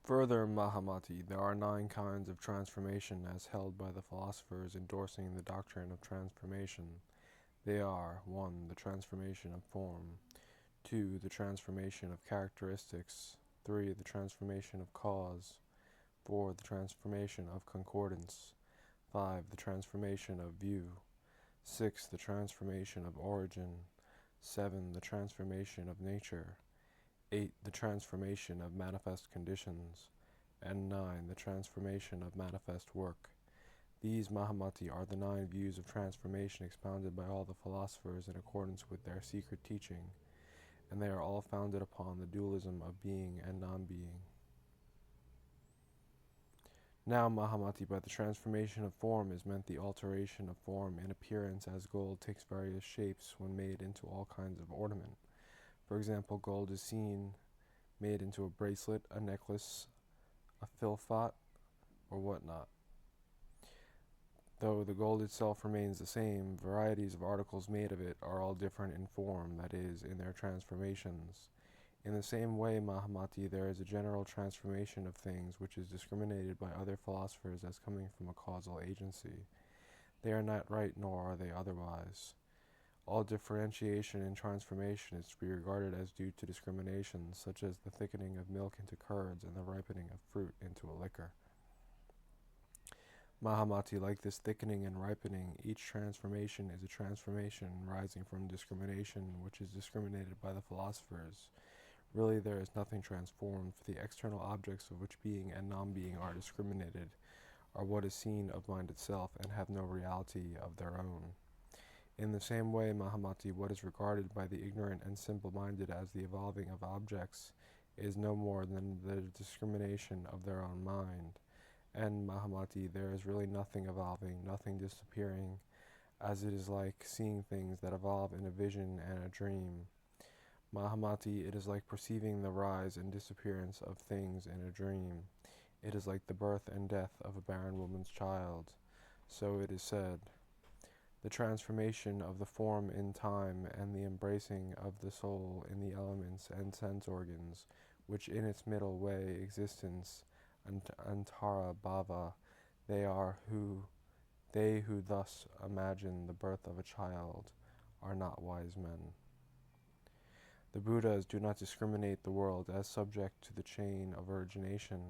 Further, Mahamati, there are 9 kinds of transformation as held by the philosophers endorsing the doctrine of transformation. They are 1. The transformation of form, 2. The transformation of characteristics, 3. The transformation of cause, 4. The transformation of concordance, 5. The transformation of view, 6. The transformation of origin, 7. The transformation of nature, 8. The transformation of manifest conditions, and 9. The transformation of manifest work. These Mahamati are the 9 views of transformation expounded by all the philosophers in accordance with their secret teaching, and they are all founded upon the dualism of being and non-being. Now, Mahamati, by the transformation of form is meant the alteration of form in appearance, as gold takes various shapes when made into all kinds of ornament. For example, gold is seen made into a bracelet, a necklace, a filfat, or whatnot. Though the gold itself remains the same, varieties of articles made of it are all different in form, that is, in their transformations. In the same way, Mahamati, there is a general transformation of things which is discriminated by other philosophers as coming from a causal agency. They are not right, nor are they otherwise. All differentiation and transformation is to be regarded as due to discriminations, such as the thickening of milk into curds and the ripening of fruit into a liquor. Mahamati, like this thickening and ripening, each transformation is a transformation rising from discrimination, which is discriminated by the philosophers. Really, there is nothing transformed, for the external objects of which being and non-being are discriminated are what is seen of mind itself and have no reality of their own. In the same way, Mahamati, what is regarded by the ignorant and simple-minded as the evolving of objects is no more than the discrimination of their own mind. And Mahamati, there is really nothing evolving, nothing disappearing, as it is like seeing things that evolve in a vision and a dream. Mahamati, it is like perceiving the rise and disappearance of things in a dream. It is like the birth and death of a barren woman's child. So it is said, the transformation of the form in time and the embracing of the soul in the elements and sense organs, which in its middle way existence, antara bhava, they who thus imagine the birth of a child are not wise men. The Buddhas do not discriminate the world as subject to the chain of origination,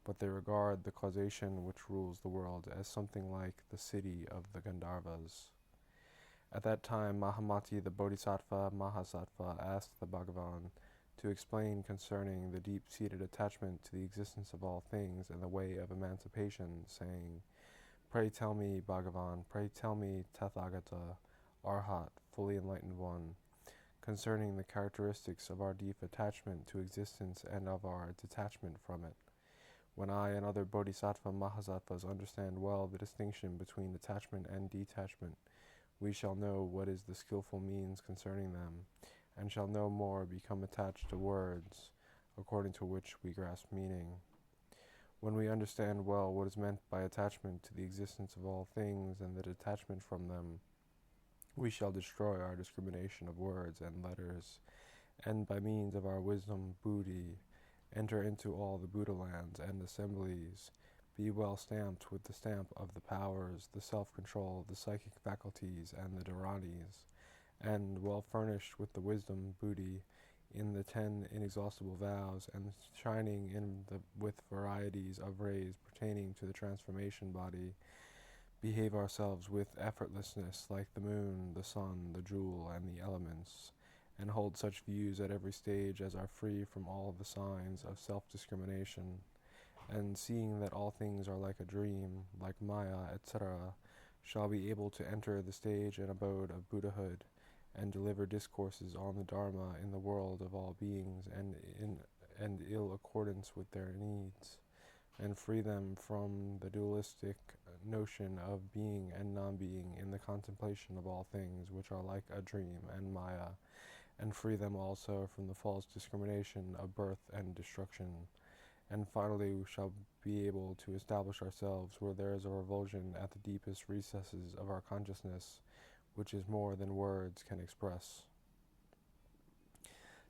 but they regard the causation which rules the world as something like the city of the Gandharvas. At that time, Mahamati, the Bodhisattva Mahasattva, asked the Bhagavan to explain concerning the deep-seated attachment to the existence of all things and the way of emancipation, saying, Pray tell me, Bhagavan, pray tell me, Tathagata, Arhat, fully enlightened one, concerning the characteristics of our deep attachment to existence and of our detachment from it. When I and other Bodhisattva Mahasattvas understand well the distinction between attachment and detachment, we shall know what is the skillful means concerning them, and shall no more become attached to words, according to which we grasp meaning. When we understand well what is meant by attachment to the existence of all things and the detachment from them, we shall destroy our discrimination of words and letters, and by means of our wisdom, buddhi, enter into all the Buddha lands and assemblies, be well stamped with the stamp of the powers, the self-control, the psychic faculties, and the dharanis, and well furnished with the wisdom, buddhi, in the 10 inexhaustible vows, and shining with varieties of rays pertaining to the transformation body, behave ourselves with effortlessness like the moon, the sun, the jewel, and the elements, and hold such views at every stage as are free from all the signs of self-discrimination, and seeing that all things are like a dream, like Maya, etc., shall be able to enter the stage and abode of Buddhahood, and deliver discourses on the Dharma in the world of all beings and ill accordance with their needs, and free them from the dualistic notion of being and non-being in the contemplation of all things which are like a dream and Maya, and free them also from the false discrimination of birth and destruction. And finally we shall be able to establish ourselves where there is a revulsion at the deepest recesses of our consciousness, which is more than words can express.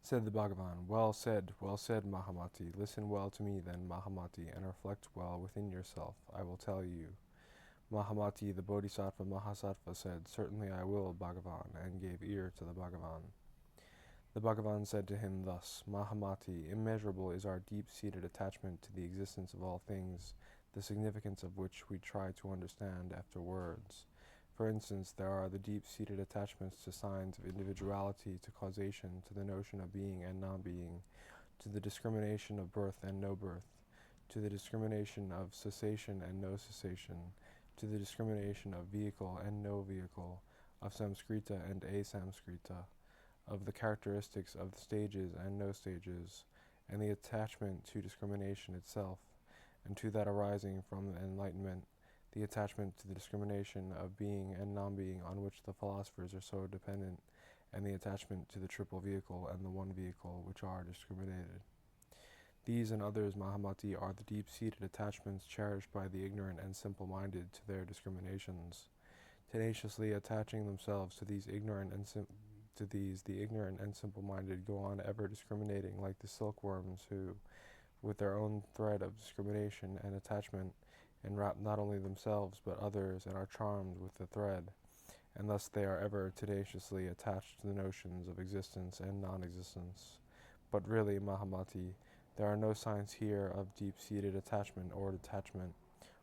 Said the Bhagavan, well said, Mahamati. Listen well to me then, Mahamati, and reflect well within yourself. I will tell you. Mahamati, the Bodhisattva Mahasattva, said, certainly I will, Bhagavan, and gave ear to the Bhagavan. The Bhagavan said to him thus, Mahamati, immeasurable is our deep-seated attachment to the existence of all things, the significance of which we try to understand after words. For instance, there are the deep-seated attachments to signs of individuality, to causation, to the notion of being and non-being, to the discrimination of birth and no birth, to the discrimination of cessation and no cessation, to the discrimination of vehicle and no vehicle, of samskrita and asamskrita, of the characteristics of the stages and no stages, and the attachment to discrimination itself, and to that arising from enlightenment, the attachment to the discrimination of being and non-being on which the philosophers are so dependent, and the attachment to the triple vehicle and the one vehicle which are discriminated. These and others, Mahamati, are the deep-seated attachments cherished by the ignorant and simple-minded to their discriminations. Tenaciously attaching themselves to these the ignorant and simple-minded go on ever discriminating like the silkworms who, with their own thread of discrimination and attachment, enwrap not only themselves but others and are charmed with the thread, and thus they are ever tenaciously attached to the notions of existence and non-existence. But really, Mahamati, there are no signs here of deep-seated attachment or detachment.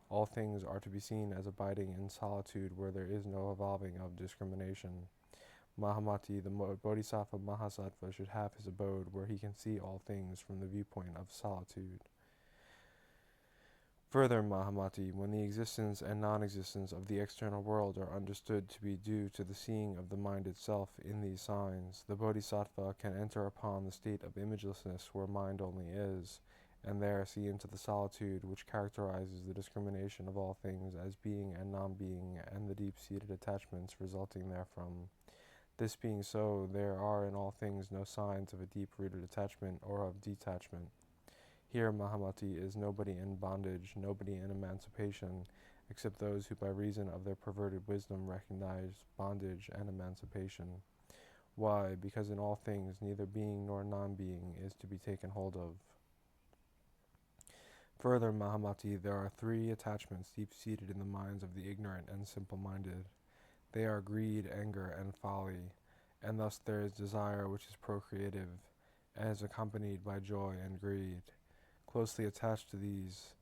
All things are to be seen as abiding in solitude where there is no evolving of discrimination. Mahamati, the Bodhisattva Mahasattva, should have his abode where he can see all things from the viewpoint of solitude. Further, Mahamati, when the existence and non-existence of the external world are understood to be due to the seeing of the mind itself in these signs, the Bodhisattva can enter upon the state of imagelessness where mind only is, and there see into the solitude which characterizes the discrimination of all things as being and non-being, and the deep-seated attachments resulting therefrom. This being so, there are in all things no signs of a deep-rooted attachment or of detachment. Here, Mahamati, is nobody in bondage, nobody in emancipation, except those who by reason of their perverted wisdom recognize bondage and emancipation. Why? Because in all things neither being nor non-being is to be taken hold of. Further, Mahamati, there are three attachments deep-seated in the minds of the ignorant and simple-minded. They are greed, anger, and folly, and thus there is desire which is procreative, and is accompanied by joy and greed. Closely attached to this,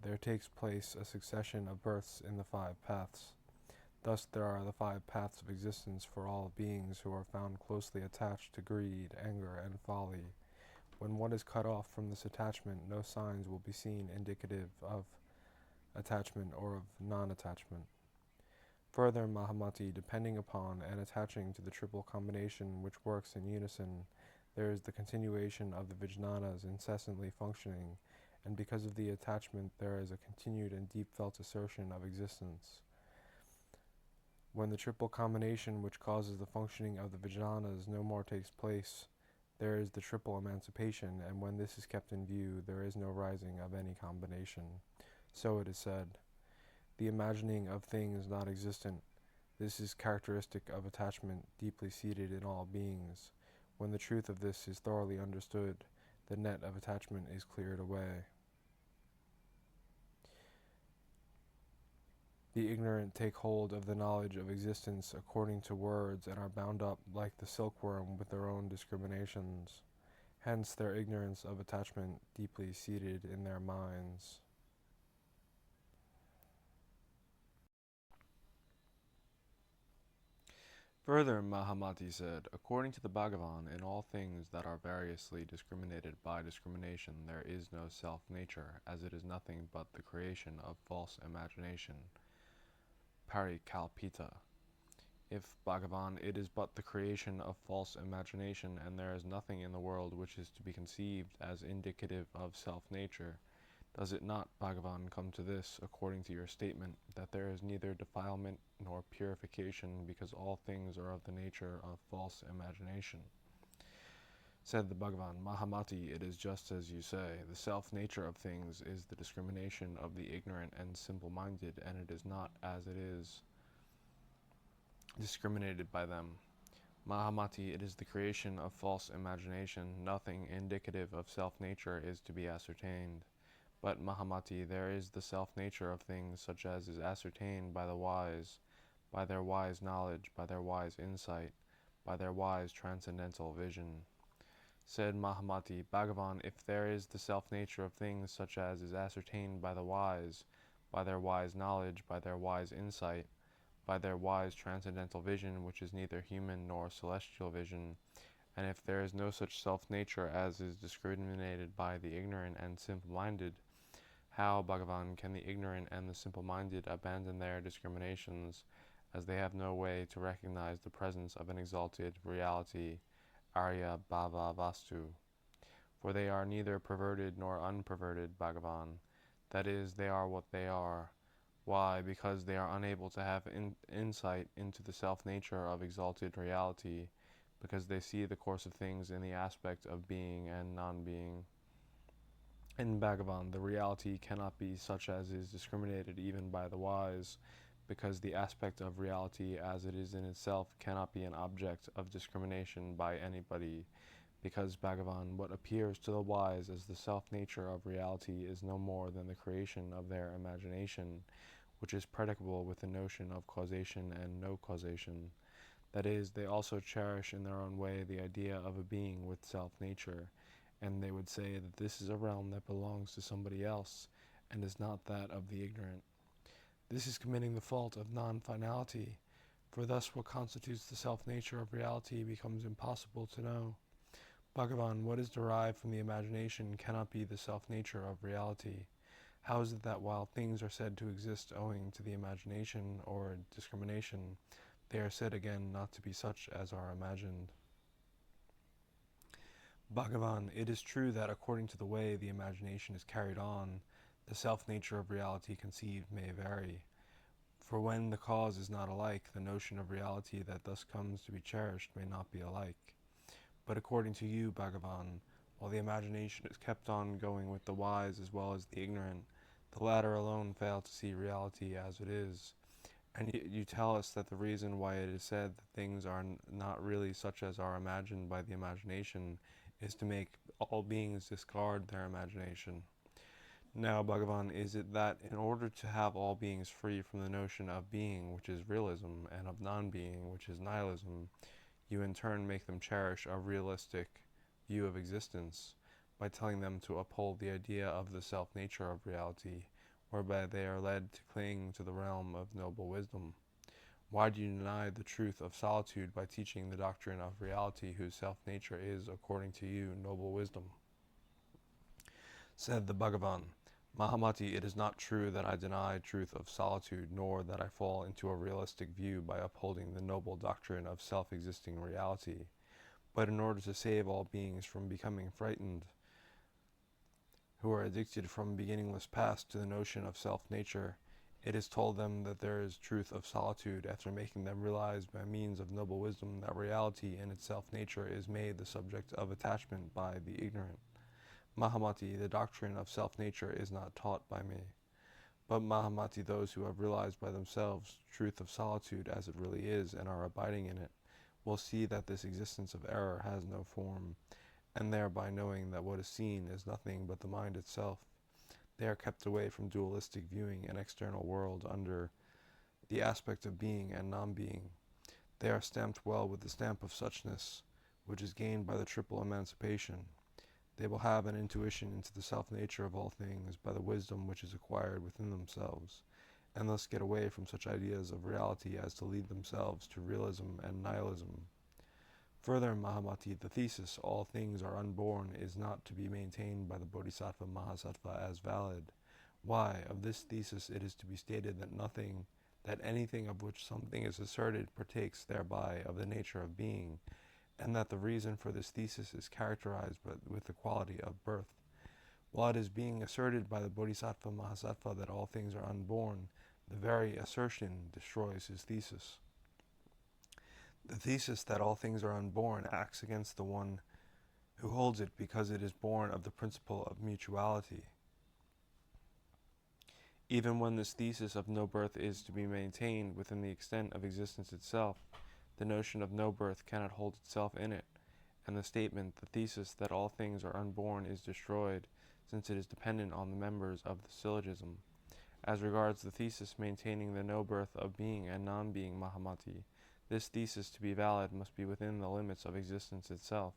there takes place a succession of births in the 5 paths. Thus there are the 5 paths of existence for all beings who are found closely attached to greed, anger, and folly. When one is cut off from this attachment, no signs will be seen indicative of attachment or of non-attachment. Further, Mahamati, depending upon and attaching to the triple combination which works in unison, there is the continuation of the vijnanas incessantly functioning, and because of the attachment there is a continued and deep-felt assertion of existence. When the triple combination which causes the functioning of the vijnanas no more takes place, there is the triple emancipation, and when this is kept in view, there is no rising of any combination. So it is said, the imagining of things not existent, this is characteristic of attachment deeply seated in all beings. When the truth of this is thoroughly understood, the net of attachment is cleared away. The ignorant take hold of the knowledge of existence according to words and are bound up like the silkworm with their own discriminations. Hence their ignorance of attachment deeply seated in their minds. Further, Mahamati said, according to the Bhagavan, in all things that are variously discriminated by discrimination, there is no self-nature, as it is nothing but the creation of false imagination. Parikalpita. If, Bhagavan, it is but the creation of false imagination, and there is nothing in the world which is to be conceived as indicative of self-nature, does it not, Bhagavan, come to this, according to your statement, that there is neither defilement nor purification, because all things are of the nature of false imagination? Said the Bhagavan, Mahamati, it is just as you say. The self-nature of things is the discrimination of the ignorant and simple-minded, and it is not as it is discriminated by them. Mahamati, it is the creation of false imagination. Nothing indicative of self-nature is to be ascertained. But Mahamati, there is the self-nature of things, such as is ascertained by the wise, by their wise knowledge, by their wise insight, by their wise transcendental vision. Said Mahamati, Bhagavan, if there is the self-nature of things such as is ascertained by the wise, by their wise knowledge, by their wise insight, by their wise transcendental vision, which is neither human nor celestial vision, and if there is no such self-nature as is discriminated by the ignorant and simple-minded, how, Bhagavan, can the ignorant and the simple-minded abandon their discriminations, as they have no way to recognize the presence of an exalted reality, Arya Bhava Vastu? For they are neither perverted nor unperverted, Bhagavan. That is, they are what they are. Why? Because they are unable to have insight into the self-nature of exalted reality, because they see the course of things in the aspect of being and non-being. In Bhagavan, the reality cannot be such as is discriminated even by the wise, because the aspect of reality as it is in itself cannot be an object of discrimination by anybody, because Bhagavan, what appears to the wise as the self-nature of reality is no more than the creation of their imagination, which is predicable with the notion of causation and no causation. That is, they also cherish in their own way the idea of a being with self-nature, and they would say that this is a realm that belongs to somebody else, and is not that of the ignorant. This is committing the fault of non-finality, for thus what constitutes the self-nature of reality becomes impossible to know. Bhagavan, what is derived from the imagination cannot be the self-nature of reality. How is it that while things are said to exist owing to the imagination or discrimination, they are said again not to be such as are imagined? Bhagavan, it is true that according to the way the imagination is carried on, the self-nature of reality conceived may vary. For when the cause is not alike, the notion of reality that thus comes to be cherished may not be alike. But according to you, Bhagavan, while the imagination is kept on going with the wise as well as the ignorant, the latter alone fail to see reality as it is. And you tell us that the reason why it is said that things are not really such as are imagined by the imagination is to make all beings discard their imagination. Now, Bhagavan, is it that in order to have all beings free from the notion of being, which is realism, and of non-being, which is nihilism, you in turn make them cherish a realistic view of existence by telling them to uphold the idea of the self-nature of reality, whereby they are led to cling to the realm of noble wisdom? Why do you deny the truth of solitude by teaching the doctrine of reality whose self-nature is, according to you, noble wisdom? Said the Bhagavan, Mahamati, it is not true that I deny truth of solitude, nor that I fall into a realistic view by upholding the noble doctrine of self-existing reality. But in order to save all beings from becoming frightened, who are addicted from beginningless past to the notion of self-nature, it is told them that there is truth of solitude after making them realize by means of noble wisdom that reality in its self-nature is made the subject of attachment by the ignorant. Mahamati, the doctrine of self-nature is not taught by me. But Mahamati, those who have realized by themselves truth of solitude as it really is and are abiding in it, will see that this existence of error has no form, and thereby knowing that what is seen is nothing but the mind itself, they are kept away from dualistic viewing an external world under the aspect of being and non-being. They are stamped well with the stamp of suchness, which is gained by the triple emancipation. They will have an intuition into the self-nature of all things by the wisdom which is acquired within themselves, and thus get away from such ideas of reality as to lead themselves to realism and nihilism. Further, Mahamati, the thesis, all things are unborn, is not to be maintained by the Bodhisattva Mahasattva as valid. Why? Of this thesis it is to be stated that anything of which something is asserted partakes thereby of the nature of being, and that the reason for this thesis is characterized with the quality of birth. While it is being asserted by the Bodhisattva Mahasattva that all things are unborn, the very assertion destroys his thesis. The thesis that all things are unborn acts against the one who holds it because it is born of the principle of mutuality. Even when this thesis of no birth is to be maintained within the extent of existence itself, the notion of no birth cannot hold itself in it, and the statement, the thesis that all things are unborn is destroyed, since it is dependent on the members of the syllogism. As regards the thesis maintaining the no birth of being and non-being Mahamati, this thesis to be valid must be within the limits of existence itself,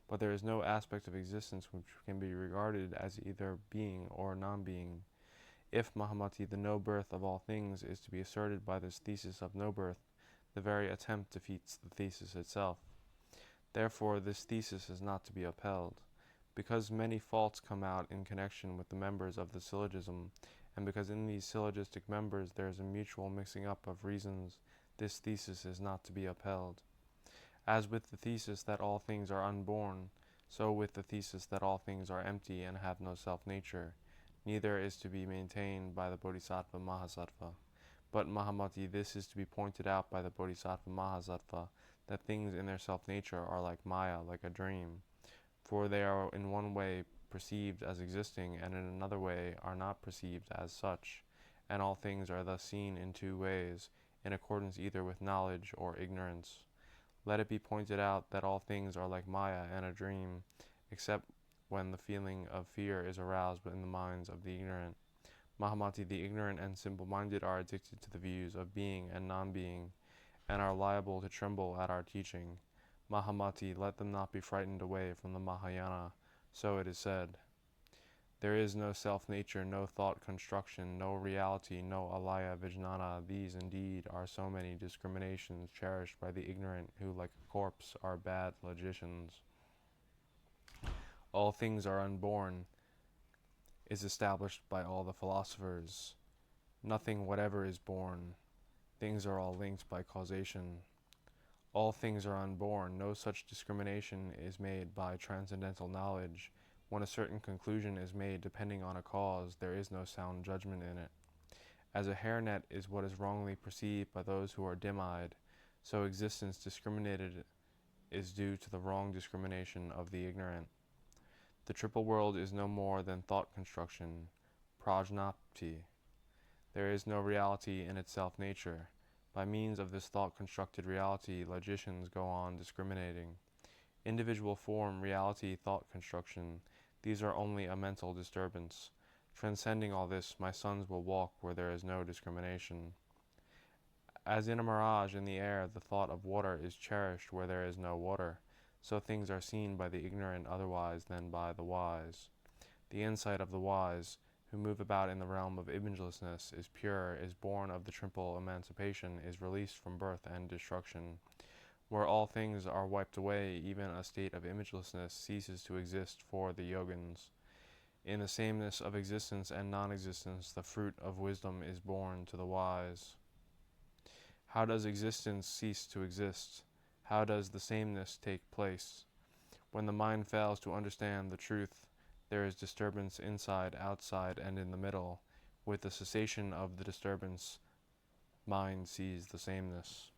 but there is no aspect of existence which can be regarded as either being or non-being. If Mahamati, the no birth of all things, is to be asserted by this thesis of no birth, the very attempt defeats the thesis itself. Therefore, this thesis is not to be upheld. Because many faults come out in connection with the members of the syllogism, and because in these syllogistic members there is a mutual mixing up of reasons, this thesis is not to be upheld. As with the thesis that all things are unborn, so with the thesis that all things are empty and have no self-nature, neither is to be maintained by the Bodhisattva Mahasattva. But Mahamati, this is to be pointed out by the Bodhisattva Mahasattva, that things in their self-nature are like Maya, like a dream, for they are in one way perceived as existing, and in another way are not perceived as such, and all things are thus seen in two ways, in accordance either with knowledge or ignorance. Let it be pointed out that all things are like Maya and a dream, except when the feeling of fear is aroused in the minds of the ignorant. Mahamati, the ignorant and simple-minded are addicted to the views of being and non-being, and are liable to tremble at our teaching. Mahamati, let them not be frightened away from the Mahayana. So it is said, there is no self-nature, no thought construction, no reality, no alaya vijnana. These indeed are so many discriminations cherished by the ignorant, who like a corpse are bad logicians. All things are unborn is established by all the philosophers. Nothing whatever is born. Things are all linked by causation. All things are unborn. No such discrimination is made by transcendental knowledge. When a certain conclusion is made depending on a cause, there is no sound judgment in it. As a hairnet is what is wrongly perceived by those who are dim-eyed, so existence discriminated is due to the wrong discrimination of the ignorant. The triple world is no more than thought construction, prajnapti. There is no reality in its self-nature. By means of this thought-constructed reality, logicians go on discriminating. Individual form, reality, thought construction, these are only a mental disturbance. Transcending all this, my sons will walk where there is no discrimination. As in a mirage in the air, the thought of water is cherished where there is no water, so things are seen by the ignorant otherwise than by the wise. The insight of the wise, who move about in the realm of imagelessness, is pure, is born of the triple emancipation, is released from birth and destruction. Where all things are wiped away, even a state of imagelessness ceases to exist for the yogins. In the sameness of existence and non-existence, the fruit of wisdom is born to the wise. How does existence cease to exist? How does the sameness take place? When the mind fails to understand the truth, there is disturbance inside, outside, and in the middle. With the cessation of the disturbance, mind sees the sameness.